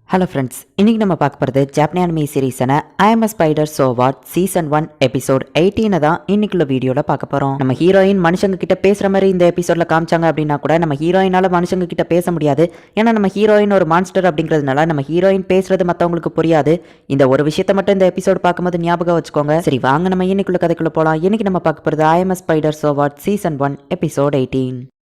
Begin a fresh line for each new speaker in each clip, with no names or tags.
Hello friends, இன்னைக்கு நம்ம பார்க்க போகிறது ஜாப்பனி அனிமி சீரீஸான I am spider so what season 1 episode 18 தான் இன்னைக்குள்ள வீடியோவில் பார்க்க போகிறோம். நம்ம ஹீரோயின் மனுஷங்க கிட்ட பேசுகிற மாதிரி இந்த எபிசோடில் காமிச்சாங்க அப்படின்னா கூட நம்ம ஹீரோயினால மனுஷங்க கிட்ட பேச முடியாது. ஏன்னா நம்ம ஹீரோயின் ஒரு மான்ஸ்டர் அப்படிங்கிறதுனால நம்ம ஹீரோயின் பேசுறது மற்றவங்களுக்கு புரியாது. இந்த ஒரு விஷயத்த மட்டும் இந்த எபிசோட் பார்க்கும்போது ஞாபகம் வச்சுக்கோங்க. சரி வாங்க நம்ம இன்னைக்குள்ள கதைக்குள்ள போகலாம். இன்னைக்கு நம்ம பார்க்க போகிறது ஐ am spider so what season 1 episode 18.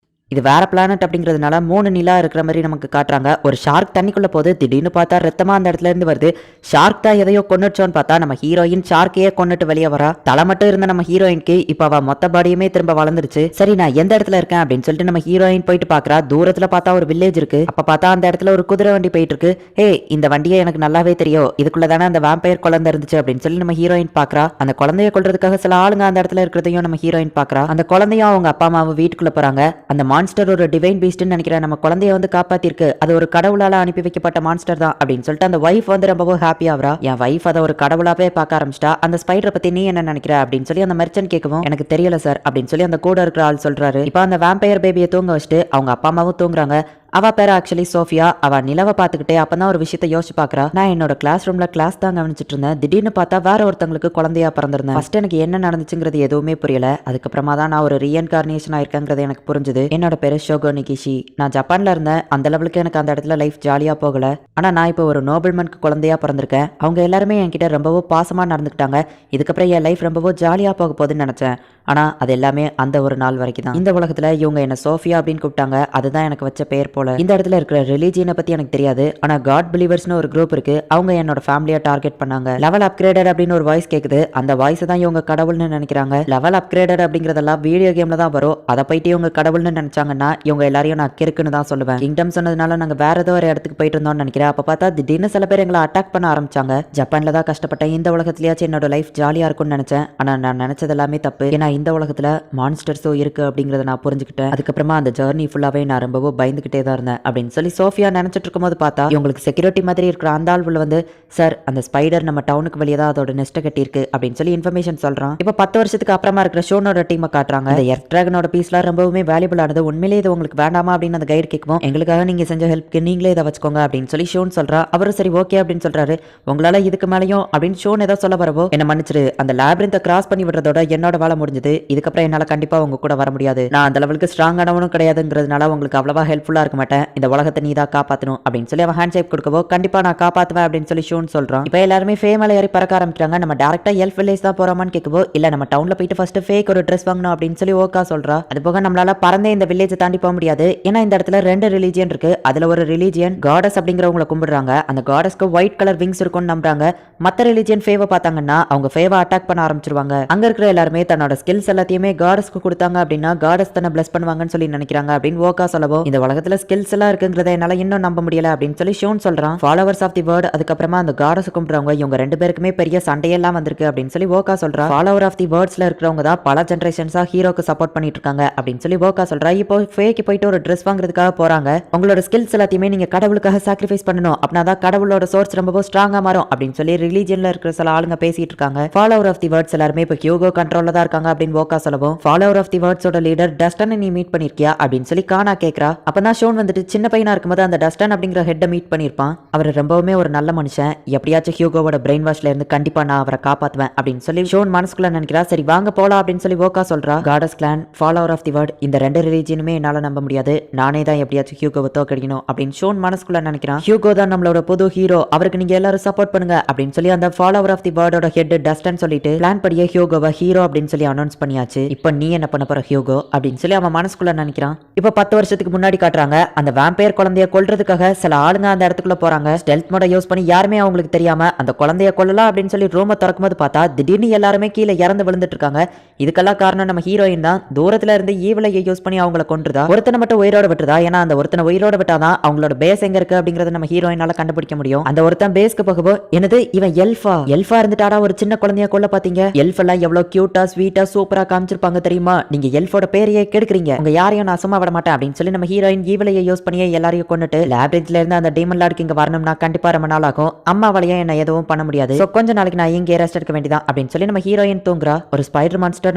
இது வேற பிளானட் அப்படிங்கிறதுனால 3 நிலா இருக்கிற மாதிரி நமக்கு காட்டுறாங்க. ஒரு ஷார்க் தண்ணிக்குள்ள போது திடீர்னு பார்த்தா ரத்தமா அந்த இடத்துல இருந்து வருது. ஷார்க் தான் எதையோ கொன்னுச்சோன்னு பார்த்தா நம்ம ஹீரோயின் ஷார்க்கையே கொன்னுட்டு வெளியே வரா. தலை மட்டும் இருந்த நம்ம ஹீரோயினுக்கு இப்ப அவ மொத்த பாடியுமே திரும்ப வளர்ந்துருச்சு. சரி நான் எந்த இடத்துல இருக்கேன் அப்படின்னு சொல்லிட்டு நம்ம ஹீரோயின் போயிட்டு பாக்குறா. தூரத்துல பார்த்தா ஒரு வில்லேஜ் இருக்கு. அப்ப பார்த்தா அந்த இடத்துல ஒரு குதிரை வண்டி போயிட்டு இருக்கு. ஹே, இந்த வண்டியை எனக்கு நல்லாவே தெரியும், இதுக்குள்ள தானே அந்த வேம்பயர் குழந்தை இருந்துச்சு அப்படின்னு சொல்லி நம்ம ஹீரோயின் பாக்குறா. அந்த குழந்தைய கொல்றதுக்காக சில ஆளுங்க அந்த இடத்துல இருக்கிறதையும் நம்ம ஹீரோயின் பாக்குறா. அந்த குழந்தையும் அவங்க அப்பா அம்மாவும் வீட்டுக்குள்ள போறாங்க. அந்த மான்ஸ்டர் ஒரு டிவைன் பீஸ்ட்னு நினைக்கிறேன், நம்ம குழந்தைய வந்து காப்பாத்திருக்கு, அது ஒரு கடவுளால அனுப்பி வைக்கப்பட்ட மான்ஸ்டர் தான் அப்படின்னு சொல்லிட்டு அந்த வைஃப் வந்து ரொம்பவும் ஹாப்பி ஆகுறா. என் வைஃப் அதை ஒரு கடவுளாவே பார்க்க ஆரம்பிச்சிட்டா. அந்த ஸ்பைடரை பத்தி நீ என்ன நினைக்கிற அப்படின்னு சொல்லி அந்த மெர்ச்சன்ட் கேட்கவும் எனக்கு தெரியல சார் அப்படின்னு சொல்லி அந்த கூட இருக்கிற ஆள் சொல்றாரு. இப்போ அந்த வேம்பயர் பேபியை தூங்க வச்சுட்டு அவங்க அப்பா அம்மாவும் தூங்குறாங்க. அவ பேர் ஆக்சுவலி சோஃபியா. அவ நிலவை பார்த்துக்கிட்டே அப்பதான் ஒரு விஷயத்த யோசிச்சு பாக்குறா. நான் என்னோட கிளாஸ் ரூம்ல கிளாஸ் தான் கவனிச்சிட்டு இருந்தேன். திடீர்னு பார்த்தா வேற ஒருத்தங்களுக்கு குழந்தையா பிறந்திருந்தேன். ஃபர்ஸ்ட் எனக்கு என்ன நடந்துச்சுங்கிறது எதுவுமே புரியல. அதுக்கப்புறமா தான் நான் ஒரு ரீஎன்கார்னேஷன் ஆயிருக்கேங்கிறது எனக்கு புரிஞ்சுது. என்னோட பேரு ஷோகோ நிகிஷி. நான் ஜப்பான்ல இருந்தேன். அந்த லெவலுக்கு எனக்கு அந்த இடத்துல லைஃப் ஜாலியா போகல. ஆனா நான் இப்போ ஒரு நோபல்மனுக்கு குழந்தையா பிறந்திருக்கேன். அவங்க எல்லாருமே என்கிட்ட ரொம்பவும் பாசமா நடந்துக்கிட்டாங்க. இதுக்கப்புறம் என் லைஃப் ரொம்பவும் ஜாலியா போக போகுதுன்னு நினைச்சேன். ஆனா அது எல்லாமே அந்த ஒரு நாள் வரைக்கும் தான். இந்த உலகத்துல இவங்க என்ன சோஃபியா அப்படின்னு கூப்பிட்டாங்க. அதுதான் எனக்கு வச்ச பெயர் போல. இந்த இடத்துல இருக்கிற ரிலீஜியனை பத்தி எனக்கு தெரியாது. ஆனா காட் பிலீவர்ஸ்னு ஒரு குரூப் இருக்கு. அவங்க என்னோட ஃபேமிலியை டார்கெட் பண்ணாங்க. லெவல் அப்கிரேடட் அப்படின்னு ஒரு வாய்ஸ் கேக்குது. அந்த வாய்ஸ் தான் இவங்க கடவுள்னு நினைக்கிறாங்க. லெவல் அப்கிரேடட் அப்படிங்கறதெல்லாம் வீடியோ கேம்ல தான் வரும். அதை போயிட்டு இவங்க கடவுள்னு நினைச்சாங்கன்னா இவங்க எல்லாரையும் நான் கிறுக்குன்னு தான் சொல்லுவேன். கிங்டம் சொன்னதுனால நாங்க வேற ஏதோ ஒரு இடத்துக்கு போயிட்டு இருந்தோம்னு நினைக்கிறேன். அப்ப பார்த்தா திடீர்னு சில பேர் எங்களை அட்டாக் பண்ண ஆரம்பிச்சாங்க. ஜப்பான்ல தான் கஷ்டப்பட்டேன். இந்த உலகத்திலேயாச்சும் என்னோட லைஃப் ஜாலியா இருக்கும்னு நினைச்சேன். ஆனா நான் நினைச்சது எல்லாமே தப்பு. ஏன்னா இந்த உலகத்துல மான்ஸ்டர்ஸோ இருக்கு அப்படிங்கறத நான் புரிஞ்சுக்கிட்டேன். அதுக்கப்புறமா அந்த ஜர்னி ஃபுல்லாவே நான் ரொம்பவும் பயந்துகிட்டே தான் இருந்தேன் அப்படின்னு சொல்லி சோஃபியா நினைச்சிட்டு இருக்கும்போது பார்த்தா இவங்களுக்கு செக்யூரிட்டி மாதிரி இருக்கிற அந்த ஆள் வந்து சார் அந்த ஸ்பைடர் நம்ம டவுனுக்கு வெளியே தான் அதோட நெஸ்ட் கட்டி இருக்கு அப்படின்னு சொல்லி இன்ஃபர்மேஷன் சொல்றான். இப்போ 10 வருஷத்துக்கு அப்புறமா இருக்கிற ஷோனோட டீமை காட்டுறாங்க. இந்த எர்த் டிராகனோட பீஸ்லாம் ரொம்பவுமே வேல்யூபிள் ஆனது. உண்மையிலேயே இது உங்களுக்கு வேண்டாமா அப்படின்னு அந்த கைடு கேட்கும். எங்களுக்காக நீங்க செஞ்ச ஹெல்ப்க்கு நீங்களே இதை வச்சுக்கோங்க அப்படின்னு சொல்லி ஷோன் சொல்றா. அவரும் சரி ஓகே அப்படின்னு சொல்றாரு. உங்களால இதுக்கு மேலேயும் அப்படின்னு ஷோன் ஏதோ சொல்ல வரவோ என்ன மன்னிச்சிரு, அந்த லேபிரிந்த கிராஸ் பண்ணி விடுறதோட என்னோட வேலை முடிஞ்சது. இதுக்கப்புறம் என்னால கண்டிப்பா உங்க கூட வர முடியாது. நான் அந்த லெவலுக்கு ஸ்ட்ராங்கானவனும் கிடையாதுங்கிறதுனால உங்களுக்கு அவ்வளவா ஹெல்ப்ஃபுல்லா இருக்க மாட்டேன். இந்த உலகத்தை நீ தான் காப்பாற்றணும் அப்படின்னு சொல்லி அவன் ஹேண்ட் ஷேக் கொடுக்கவோ கண்டிப்பா நான் காப்பாத்துவேன் அப்படின்னு சொல்லி ஷோன் சொல்றான். இப்போ எல்லாருமே ஃபே மேல ஏறி பறக்க ஆரம்பிக்கிறாங்க. நம்ம டேரக்டா எல்ஃப் வில்லேஜ் தான் போறோமான்னு கேட்கவோ இல்ல நம்ம டவுன்ல போயிட்டு ஃபர்ஸ்ட் ஃபேக் ஒரு ட்ரெஸ் வாங்கணும் அப்படின்னு சொல்லி ஓகா சொல்றா. அது போக நம்மளால பறந்தே இந்த வில்லேஜ் தாண்டி போக முடியாது. ஏன்னா இந்த இடத்துல 2 ரிலீஜியன் இருக்கு. அதுல ஒரு ரிலீஜியன் காடஸ் அப்படிங்கிறவங்களை கும்பிடுறாங்க. அந்த காடஸ்க்கு ஒயிட் கலர் விங்ஸ் இருக்கும்னு நம்புறாங்க. மத்த ரிலீஜியன் ஃபேவை பார்த்தாங்கன்னா அவங்க ஃபேவை அட்டாக் பண்ண ஆரம்பிச்சிருவாங்க. அங்க இருக்கிற எல்லாருமே தன்னோட ஸ்கில்ஸ் எல்லாத்தையுமே காடஸ்க்கு கொடுத்தாங்க அப்படின்னா காடஸ் தன்னை பிளஸ் பண்ணுவாங்கன்னு சொல்லி நினைக்கிறாங்க அப்படின்னு ஓகா சொல்லவோ இந்த உலகத்துல ஸ்கில்ஸ் எல்லாம் இருக்குங்கிறத என்னால இன்னும் நம்ப முடியல அப்படின்னு சொல்லி ஷோன் சொல்றான். ஃபாலோவர்ஸ் ஆஃப் தி வேர்ட் அதுக்கப்புறமா அந்த காடஸ் கும்பிடுறவங்க இவங்க 2 பேருக்குமே பெரிய சண்டையெல்லாம் வந்திருக்கு அப்படின்னு சொல்லி ஓகா சொல்றா. ஃபாலோவர் ஆஃப் தி வேர்ட்ஸ்ல இருக்கிறவங்க தான் பல ஜெனரேஷன்ஸா ஹீரோக்கு சப்போர்ட் பண்ணிட்டு இருக்காங்க அப்படின்னு சொல்லி ஓகா சொல்றா. இப்போ ஃபேக்கு போயிட்டு ஒரு ட்ரெஸ் வாங்குறதுக்காக போறாங்க. உங்களோட ஸ்கில்ஸ் எல்லாத்தையுமே நீங்க கடவுளுக்காக சாக்ரிஃபைஸ் பண்ணணும். அப்படின்னா கடவுளோட சோர்ஸ் ரொம்ப ஸ்ட்ராங்கா மாறும் அப்படின்னு சொல்லி ரிலீஜியன்ல இருக்கிற சில ஆளுங்க பேசிட்டு இருக்காங்க. ஃபாலோவர் ஆஃப் தி வேர்ட்ஸ் எல்லாருமே இப்போ ஹியூகோ கண்ட்ரோல்ல தான் இருக்காங்க அப்படின்னு ஓகா சொல்லவும் ஃபாலோவர் ஆஃப் தி வேர்ட்ஸோட லீடர் டஸ்டன் நீ மீட் பண்ணிருக்கியா அப்படின்னு சொல்லி கானா கேக்குறா. அப்பதான் ஷோன் வந்துட்டு சின்ன பையனா இருக்கும்போது அந்த டஸ்டன் அப்படிங்கிற ஹெட்டை மீட் பண்ணிருப்பான். அவர் ரொம்பவுமே ஒரு நல்ல மனுஷன். எப்படியாச்சும் ஹியூகோவோட பிரெயின் வாஷ்ல இருந்து கண்டிப்பா நான் அவரை காப்பாத்துவேன் அப்படின்னு சொல்லி ஷோன் மனசுக்குள்ள நினைக்கிறா. சரி வாங்க போலாம் அப்படின்னு சொல்லி ஓகா சொல்றா. God's clan, follower of the word இந்த 2 ரிலீஜியனுமே என்னால நம்ப முடியாது. நானே தான் எப்படியாச்சும் ஹியூகோவை தோக்கடிக்கணும் அப்படின்னு ஷோன் மனசுக்குள்ள நினைக்கிறான். ஹியூகோ தான் நம்மளோட புது ஹீரோ, அவருக்கு நீங்க எல்லாரும் சப்போர்ட் பண்ணுங்க அப்படின்னு சொல்லி அந்த ஃபாலோவர் ஆஃப் தி வேர்டோட ஹெட் டஸ்டன் சொல்லிட்டு பிளான் படியே ஹியூகோவை ஹீரோ அப்படின்னு சொல்லி அனௌன்ஸ் பண்ணியாச்சு. இப்போ நீ என்ன பண்ண போற ஹியூகோ அப்படின்னு சொல்லி அவன் மனசுக்குள்ள நினைக்கிறான். இப்போ 10 வருஷத்துக்கு முன்னாடி காட்டுறாங்க. அந்த வேம்பயர் குழந்தைய கொல்றதுக்காக சில ஆளுங்க அந்த இடத்துக்குள்ள போறாங்க. ஸ்டெல்த் மோட யூஸ் பண்ணி யாருமே அவங்களுக்கு தெரியாம அந்த குழந்தைய கொல்லலாம் அப்படின்னு சொல்லி ரூமை திறக்கும் போது பார்த்தா திடீர்னு எல்லாருமே கீழே இறந்து விழுந்துட்டு இருக்காங்க. இதுக்கெல்லாம் காரணம் நம்ம ஹீரோயின் தான். தூரத்துல இருந்து ஈவிலையை யூஸ் பண்ணி அவங்கள கொன்றுதா. ஒருத்தனை மட்டும் உயிரோட விட்டுறதா. ஏன்னா அந்த ஒருத்தனை உயிரோட விட்டாதான் அவங்களோட பேஸ் எங்க இருக்கு அப்படிங்கறத நம்ம ஹீரோயினால கண்டுபிடிக்க முடியும். அந்த ஒருத்தன் பேஸ்க்கு போகவோ என்னது இவன் எல்ஃபா இருந்துட்டாடா ஒரு சின்ன குழந்தைய கொல்ல பாத்தீங்க. எல்ஃப் எல்லாம் எவ்வளவு கியூட்டா ஸ்வீட்டா சூப்பரா காமிச்சிருப்பாங்க தெரியுமா. நீங்க எல்ஃபோட பேரையே கெடுக்குறீங்க. உங்க யாரையும் நான் சும்மா விட மாட்டேன் அப்படின்னு சொல்லி நம்ம ஹீரோயின் ஈவில சூழ்நிலையை யூஸ் பண்ணியே எல்லாரையும் கொண்டுட்டு லேப்ரேஜ்ல இருந்து அந்த டீமன் லார்டுக்கு இங்க வரணும்னா கண்டிப்பா ரொம்ப நாள் ஆகும். அம்மாவாலையும் என்ன எதுவும் பண்ண முடியாது. சோ கொஞ்ச நாளைக்கு நான் இங்கே ரெஸ்ட் எடுக்க வேண்டியதான் அப்படின்னு சொல்லி நம்ம ஹீரோயின் தூங்குறா. ஒரு ஸ்பைடர் மான்ஸ்டர்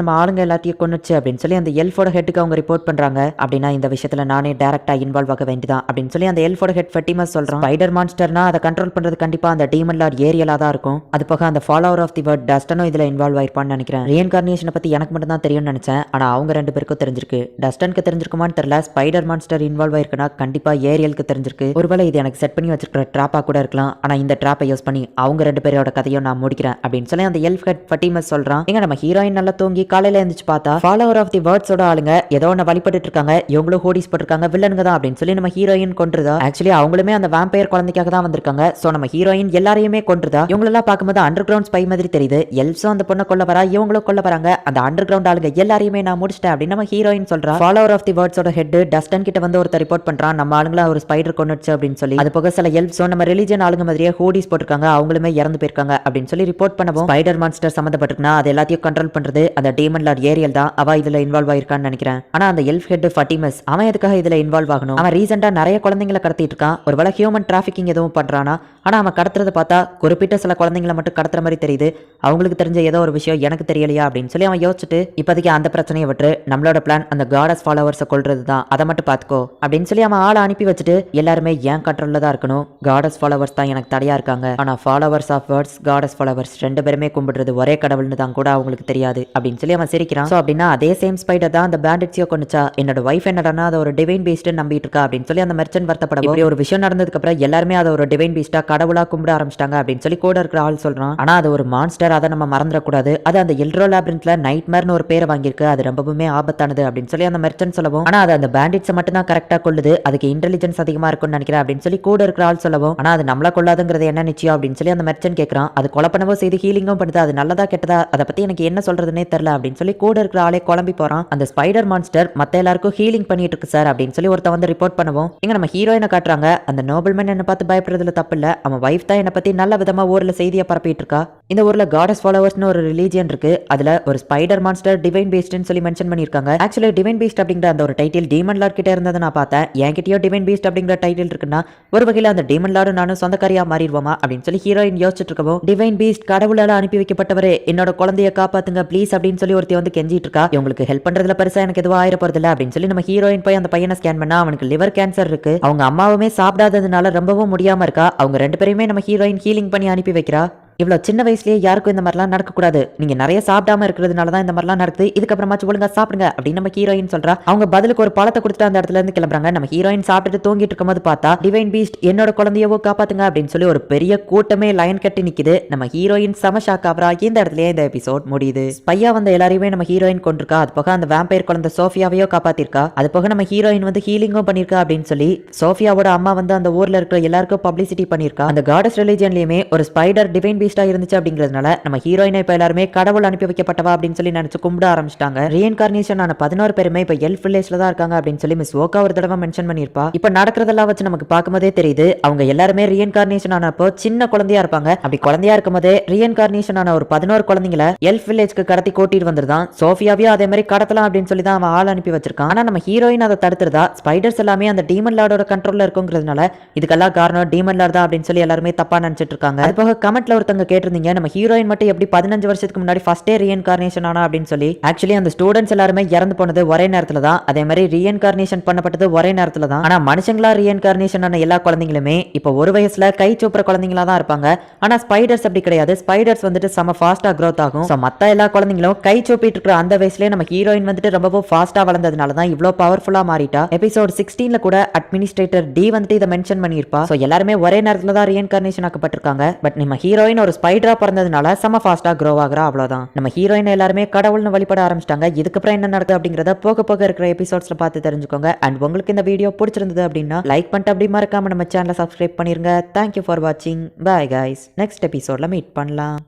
நம்ம ஆளுங்க எல்லாத்தையும் கொன்னுச்சு அப்படின்னு சொல்லி அந்த எல்ஃபோட ஹெட்டுக்கு அவங்க ரிப்போர்ட் பண்றாங்க. அப்படின்னா இந்த விஷயத்துல நானே டைரக்டா இன்வால்வ் ஆக வேண்டியதான் அப்படின்னு சொல்லி அந்த எல்ஃபோட ஹெட் ஃபெட்டிமஸ் சொல்றான். ஸ்பைடர் மான்ஸ்டர்னா அதை கண்ட்ரோல் பண்றது கண்டிப்பா அந்த டீமன் லார்ட் ஏரியலா தான் இருக்கும். அது போக அந்த ஃபாலோவர் ஆஃப் தி வேர்ட் டஸ்டனும் இதுல இன்வால்வ் ஆயிருப்பான்னு நினைக்கிறேன். ரீஇன்கார்னேஷனை பத்தி எனக்கு மட்டும் தான் தெரியும்னு நினைச்சேன். ஆனா அவங்க ரெண்டு பேருக்கும் தெரிஞ்சிருக்கு. டஸ்டனுக்கு தெரிஞ்சிருக்குமான்னு தெரியல. ஸ்பைடர் மான்ஸ்டர் இன்வால்வ் ஆயிருக்குன்னா கண்டிப்பா ஏரியலுக்கு தெரிஞ்சிருக்கு. ஒருவேளை இது எனக்கு செட் பண்ணி வச்சிருக்கிற ட்ராப்பா கூட இருக்கலாம். ஆனா இந்த ட்ராப்பை யூஸ் பண்ணி அவங்க ரெண்டு பேரோட கதையும் நான் முடிக்கிறேன் அப்படின்னு சொல்லி அந்த எல்ஃப் ஹெட் ஃபட்டிமஸ் சொல்றான். எங்க நம்ம ஹீரோயின் நல்லா தூங்கி காலையில எழுந்துச்சு பார்த்தா ஃபாலோவர் ஆஃப் தி வேர்ட்ஸோட ஆளுங்க ஏதோ ஒன்று வழிபட்டு இருக்காங்க. இவங்களும் ஹோடிஸ் போட்டிருக்காங்க, வில்லனுங்க தான் அப்படின்னு சொல்லி நம்ம ஹீரோயின் கொன்றுதா. ஆக்சுவலி அவங்களுமே அந்த வேம்பயர் குழந்தைக்காக தான் வந்திருக்காங்க. சோ நம்ம ஹீரோயின் எல்லாரையுமே கொன்றுதா. இவங்களெல்லாம் பார்க்கும்போது அண்டர் கிரவுண்ட் ஸ்பை மாதிரி தெரியுது. எல்ஸும் அந்த பொண்ணை கொல்ல வரா, இவங்களும் கொல்ல வராங்க. அந்த அண்டர் கிரவுண்ட் ஆளுங்க எல்லாரையுமே நான் முடிச்சிட்டேன் அப்படின்னு நம்ம ஹீரோயின் சொல்றா. ஃபாலோவர் ஆஃப் தி வேர்ட்ஸோட ஹெட் டஸ்டன் கிட்ட வந்து ஒருத்தர் ரிப்போர்ட் பண்றான், நம்ம ஆளுங்களா ஒரு ஸ்பைடர் கொன்னுச்சு அப்படின்னு சொல்லி. அது போக சில எல்ப்ஸும் நம்ம ரிலிஜியன் ஆளுங்க மாதிரியே ஹோடிஸ் போட்டிருக்காங்க, அவங்களுமே இறந்து போயிருக்காங்க அப்படின்னு சொல்லி ரிப்போர்ட் பண்ணவும் ஸ்பைடர் மான்ஸ்டர் சம்பந்தப்பட்டிருக்குன்னா அது எல்லாத்தையும் கண்ட்ரோல் பண்றது அந்த டீமன் லார்ட் ஏரியல் தான். அவ இதுல இன்வால்வ் ஆயிருக்கான்னு நினைக்கிறேன். ஆனா அந்த எல்ஃப் ஹெட் ஃபட்டிமஸ் அவன் எதுக்காக இதுல இன்வால்வ் ஆகணும்? அவன் ரீசெண்டா நிறைய குழந்தைங்களை கடத்திட்டு இருக்கான். ஒருவேளை ஹியூமன் டிராபிகிங் எதுவும் பண்றானா? ஆனா அவன் கடத்துறத பார்த்தா குறிப்பிட்ட சில குழந்தைங்களை மட்டும் கடத்துற மாதிரி தெரியுது. அவங்களுக்கு தெரிஞ்ச ஏதோ ஒரு விஷயம் எனக்கு தெரியலையா அப்படின்னு சொல்லி அவன் யோசிச்சுட்டு இப்போதைக்கு அந்த பிரச்சனையை விட்டு நம்மளோட பிளான் அந்த காடஸ் ஃபாலோவர்ஸை கொல்றது தான், அதை மட்டும் பார்த்துக்கோ அப்படின்னு சொல்லி அவன் ஆளை அனுப்பி வச்சுட்டு எல்லாருமே ஏன் கண்ட்ரோல்ல தான் இருக்கணும், காடஸ் ஃபாலோவர்ஸ் தான் எனக்கு தடையா இருக்காங்க. ஆனா followers of words God's followers ரெண்டு பேருமே கும்பிடுறது ஒரே கடவுள்னு தான் கூட அவங்களுக்கு தெரியாது அப்படின்னு சொல்லி அவன் சிரிக்கிறான். ஸோ அப்படின்னா அதே சேம் ஸ்பைடர் தான் அந்த பேண்டட்ஸையோ கொண்டுச்சா? என்னோட வைஃப் என்னடனா அதை ஒரு டிவைன் பீஸ்ட் நம்பிட்டு இருக்கா அப்படின்னு சொல்லி அந்த மெர்ச்சன்ட் வருத்தப்படும். இப்படி ஒரு விஷயம் நடந்ததுக்கு அப்புறம் எல்லாருமே அதை ஒரு டிவைன் பீஸ்டா கடவுளா கும்பிட ஆரம்பிச்சிட்டாங்க அப்படின்னு சொல்லி கூட இருக்கிற ஆள் சொல்றான். ஆனா அது ஒரு மான்ஸ்டர், அதை நம்ம மறந்துடக்கூடாது. அது அந்த எல்ட்ரோ லேபிரின்த்ல நைட்மேர்னு ஒரு பேரை வாங்கியிருக்கு, அது ரொம்பவுமே ஆபத்தானது அப்படின்னு சொல்லி அந்த மெர்ச்சன்ட் சொல்லவும், ஆனா அது அந்த பேண்டிட்ஸை மட்டும் தான் கரெக்டா கொள்ளுது, அதுக்கு இன்டெலிஜென்ஸ் அதிகமா இருக்கும்னு நினைக்கிறேன் அப்படின்னு சொல்லி கூட இருக்கிற ஆள் சொல்லவும், ஆனா அது நம்மள கொள்ளாதுங்கிறது என்ன நிச்சயம் அப்படின்னு சொல்லி அந்த மெர்ச்சன்ட் கேட்கறான். அது கொலை பண்ணவோ செய்து ஹீலிங்கும் பண்ணுது, அது நல்லதா கெட்டதா அதை பத்தி எனக்கு என்ன சொல்றதுன்னே தெரியல அப்படின்னு சொல்லி கூட இருக்கிற ஆளே குழம்பி போறான். அந்த ஸ்பைடர் மான்ஸ்டர் மத்த எல்லாருக்கும் ஹீலிங் பண்ணிட்டு இருக்கு சார் அப்படின்னு சொல்லி ஒருத்த வந்து ரிப்போர்ட் பண்ணவும், இங்க நம்ம ஹீரோயினை காட்டுறாங்க. அந்த நோபல்மேன் என்ன பார்த்து பயப்படுறதுல தப்பு இல்ல, அவன் வைஃப் தான் என்ன பத்தி நல்ல விதமா ஊர்ல செய்தியை பரப்பிட்டு இருக்கா. இந்த ஊர்ல காடஸ் ஃபாலோவர்ஸ்னு ஒரு ரிலீஜியன் இருக்கு, அதுல ஒரு ஸ்பைடர் மான்ஸ்டர் டிவைன் பீஸ்ட்னு சொல்லி மென்ஷன் பண்ணிருக்காங்க. ஆக்சுவலி டிவைன் பீஸ்ட் அப்படிங்கிற அந்த ஒரு டைட்டில் டீமன் லார்ட் கிட்ட இருந்ததை நான் பார்த்தேன். என்கிட்டயோ டிவைன் பீஸ்ட் அப்படிங்கிற டைட்டில் இருக்குன்னா ஒரு வகையில அந்த டீமன் லார்டு நானும் சொந்தக்காரியா மாறிடுவோமா அப்படின்னு சொல்லி ஹீரோயின் யோசிச்சுட்டு இருக்கவும், டிவைன் பீஸ்ட் கடவுளால அனுப்பி வைக்கப்பட்டவரே என்னோட குழந்தைய காப்பாத்துங்க ப்ளீஸ் அப்படின்னு சொல்லி ஒருத்தி வந்து கெஞ்சிட்டு இருக்கா. இவங்களுக்கு ஹெல்ப் பண்றதுல பெருசா எனக்கு எதுவும் ஆயிர போறது இல்ல அப்படின்னு சொல்லி நம்ம ஹீரோயின் போய் அந்த பையனை ஸ்கேன் பண்ணா அவனுக்கு லிவர் கேன்சர் இருக்கு. அவங்க அம்மாவுமே சாப்பிடாததுனால ரொம்பவும் முடியாம இருக்கா. அவங்க ரெண்டு பேருமே நம்ம ஹீரோயின் ஹீலிங் பண்ணி அனுப்பி வைக்கிறா. இவ்வளவு சின்ன வயசுலயே யாருக்கும் இந்த மாதிரிலாம் நடக்கக்கூடாது, நீங்க நிறைய சாப்பிடாம இருக்கிறதுனால தான் இந்த மாதிரிலாம் நடக்குது, இதுக்கப்புறமாச்சும் ஒழுங்கா சாப்பிடுங்க அப்படின்னு நம்ம ஹீரோயின் சொல்றா. அவங்க பதிலுக்கு ஒரு பழத்தை கொடுத்துட்டு அந்த இடத்துல இருந்து கிளம்புறாங்க. நம்ம ஹீரோயின் சாப்பிட்டுட்டு தூங்கிட்டு இருக்கும்போது பார்த்தா டிவைன் பீஸ்ட் என்னோட குழந்தையவோ காப்பாத்துங்க அப்படின்னு சொல்லி ஒரு பெரிய கூட்டமே லைன் கட்டி நிக்குது. நம்ம ஹீரோயின் செம ஷாக் ஆவரா. இந்த இடத்துலயே இந்த எபிசோட் முடியுது. ஸ்பையா வந்த எல்லாரையுமே நம்ம ஹீரோயின் கொண்டிருக்கா. அது போக அந்த வேம்பயர் குழந்தை சோஃபியாவையோ காப்பாத்திருக்கா. அது போக நம்ம ஹீரோயின் வந்து ஹீலிங்கும் பண்ணிருக்கா அப்படின்னு சொல்லி சோஃபியாவோட அம்மா வந்து அந்த ஊர்ல இருக்கிற எல்லாருக்கும் பப்ளிசிட்டி பண்ணிருக்கா. அந்த காடஸ் ரிலிஜியன்லயுமே ஒரு ஸ்பைடர் டிவைன் பீஸ்டா இருந்துச்சு அப்படிங்கிறது நம்ம ஹீரோயினை இப்ப எல்லாருமே கடவுள் அனுப்பி வைக்கப்பட்டவா அப்படின்னு சொல்லி நினைச்சு கும்பிட ஆரம்பிச்சிட்டாங்க. ரீஇன்கார்னேஷன் ஆன 11 பேருமே இப்ப எல்ஃப் வில்லேஜ்ல தான் இருக்காங்க அப்படின்னு சொல்லி மிஸ் ஓகா ஒரு தடவை மென்ஷன் பண்ணிருப்பா. இப்ப நடக்கிறதெல்லாம் வச்சு நமக்கு பார்க்கும்போதே தெரியுது அவங்க எல்லாருமே ரீஇன்கார்னேஷன் ஆனப்போ சின்ன குழந்தையா இருப்பாங்க. அப்படி குழந்தையா இருக்கும் போதே ரீஇன்கார்னேஷன் ஆன ஒரு 11 குழந்தைங்களை எல்ஃப் வில்லேஜ்க்கு கடத்தி கூட்டிட்டு வந்துருதான். சோஃபியாவையும் அதே மாதிரி கடத்தலாம் அப்படின்னு சொல்லி தான் அவன் ஆள் அனுப்பி வச்சிருக்கான். ஆனா நம்ம ஹீரோயின் அதை தடுத்துறதா. ஸ்பைடர்ஸ் எல்லாமே அந்த டீமன் லார்டோட கண்ட்ரோல்ல இருக்குங்கிறதுனால இதுக்கெல்லாம் காரணம் டீமன் லார்ட் தான் அப்படின்னு சொல்லி எல்லாருமே தப்பா நினைச்சிட்டு இருக்காங்க. அது போக கமெண்ட்ல ஒருத்தங்க கேட்டிருந்தீங்க நம்ம ஹீரோயின் மட்டும் எப்படி 15 வருஷத்துக்கு முன்னாடி ஃபர்ஸ்டே ரீஇன்கார்னேஷன் ஆனா அப்படின்னு சொல்லி. ஆக்சுவலி அந்த ஸ்டூடெண்ட்ஸ் எல்லாருமே இறந்து போனது ஒரே நேரத்துல தான், அதே மாதிரி ரீஇன்கார்னேஷன் பண்ணப்பட்டது ஒரே நேரத்துல தான். ஆனா மனுஷங்களா ரீஇன்கார்னேஷன் ஆன எல்லா குழந்தைங்களுமே இப்போ ஒரு வயசுல கை சூப்பர குழந்தைங்களா தான் இருப்பாங்க. ஆனா ஸ்பைடர்ஸ் அப்படி கிடையாது. ஸ்பைடர்ஸ் வந்துட்டு செம ஃபாஸ்டா growth ஆகும். சோ மத்த எல்லா குழந்தைங்களும் கை சூப்பிட்டு இருக்கிற அந்த வயசுலயே நம்ம ஹீரோயின் வந்துட்டு ரொம்பவும் ஃபாஸ்டா வளர்ந்ததுனால தான் இவ்வளவு பவர்ஃபுல்லா மாறிட்டா. எபிசோட் 16ல கூட அட்மினிஸ்ட்ரேட்டர் டி வந்துட்டு இதை மென்ஷன் பண்ணிருப்பா. சோ எல்லாருமே ஒரே நேரத்துல தான் ரீஇன்கார்னேஷன் ஆக்கப்பட்டிருக்காங்க. பட் நம்ம ஹீரோயின் ஒரு ஸ்பைடரா பிறந்ததுனால செம ஃபாஸ்டா grow ஆகுறா, அவ்வளவுதான். நம்ம ஹீரோயின் எல்லாருமே கடவுள்னு வழிபட ஆரம்பிச்சிட்டாங்க. இதுக்கப்புறம் என்ன நடக்குது அப்படிங்கறத போக போக இருக்கிற எபிசோட்ஸ்ல பார்த்து தெரிஞ்சுக்கோங்க. அண்ட் உங்களுக்கு இந்த வீடியோ பிடிச்சிருந்தது அப்படின்னா லைக் பண்ணிட்டு அப்படி மறக்காம நம்ம சேனலை சப்ஸ்கிரைப் பண்ணிருங்க. தேங்க்யூ ஃபார் வாட்சிங். Bye guys. நெக்ஸ்ட் எபிசோட்ல மீட் பண்ணலாம்.